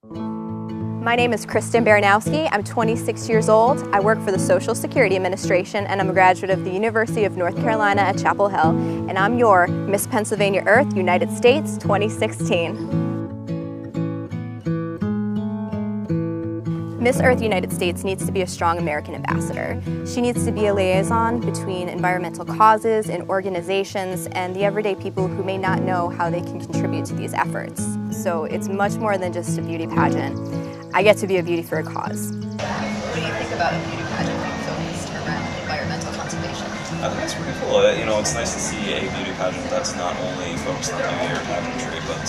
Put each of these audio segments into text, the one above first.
My name is Kristen Baranowski. I'm 26 years old. I work for the Social Security Administration, and I'm a graduate of the University of North Carolina at Chapel Hill. And I'm your Miss Pennsylvania Earth, United States 2016. Miss Earth United States needs to be a strong American ambassador. She needs to be a liaison between environmental causes and organizations and the everyday people who may not know how they can contribute to these efforts. So it's much more than just a beauty pageant. I get to be a beauty for a cause. What do you think about a beauty pageant being focused around environmental conservation? I think that's pretty cool. It's nice to see a beauty pageant that's not only focused on beauty or pageantry, but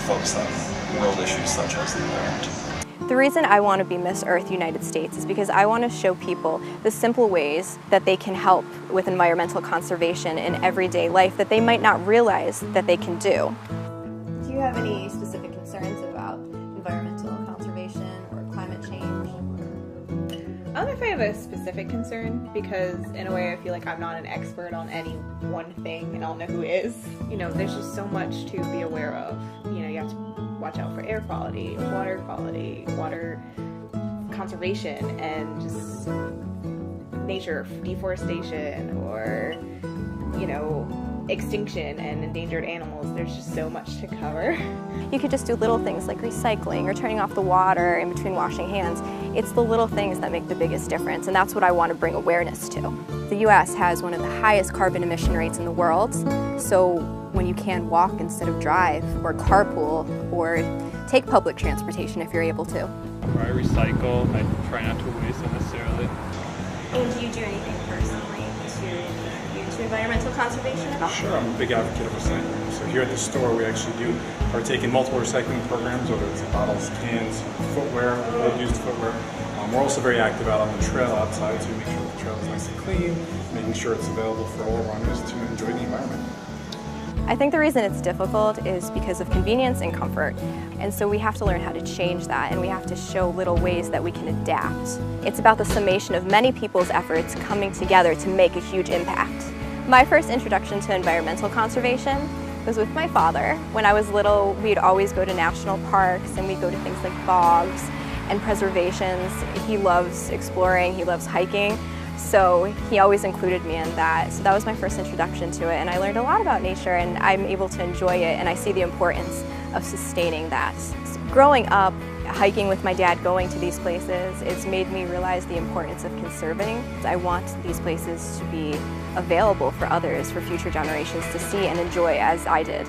focused on world issues such as the environment. The reason I want to be Miss Earth United States is because I want to show people the simple ways that they can help with environmental conservation in everyday life that they might not realize that they can do. Do you have any specific concerns about environmental conservation or climate change? I don't know if I have a specific concern because in a way I feel like I'm not an expert on any one thing and I don't know who is. There's just so much to be aware of. You have to watch out for air quality, water conservation, and just nature deforestation or, extinction and endangered animals. There's just so much to cover. You could just do little things like recycling or turning off the water in between washing hands. It's the little things that make the biggest difference, and that's what I want to bring awareness to. The U.S. has one of the highest carbon emission rates in the world, so when you can walk instead of drive, or carpool, or take public transportation if you're able to. I recycle. I try not to waste unnecessarily. And do you do anything personally to environmental conservation at all? Sure, I'm a big advocate of recycling. So here at the store we actually do partake in multiple recycling programs, whether it's bottles, cans, footwear, old used footwear. We're also very active out on the trail outside to make sure the trail is nice and clean, making sure it's available for all runners to enjoy the environment. I think the reason it's difficult is because of convenience and comfort. And so we have to learn how to change that, and we have to show little ways that we can adapt. It's about the summation of many people's efforts coming together to make a huge impact. My first introduction to environmental conservation was with my father. When I was little, we'd always go to national parks and we'd go to things like bogs and preservations. He loves exploring, he loves hiking. So he always included me in that. So that was my first introduction to it, and I learned a lot about nature, and I'm able to enjoy it, and I see the importance of sustaining that. So growing up, hiking with my dad, going to these places, it's made me realize the importance of conserving. I want these places to be available for others, for future generations to see and enjoy as I did.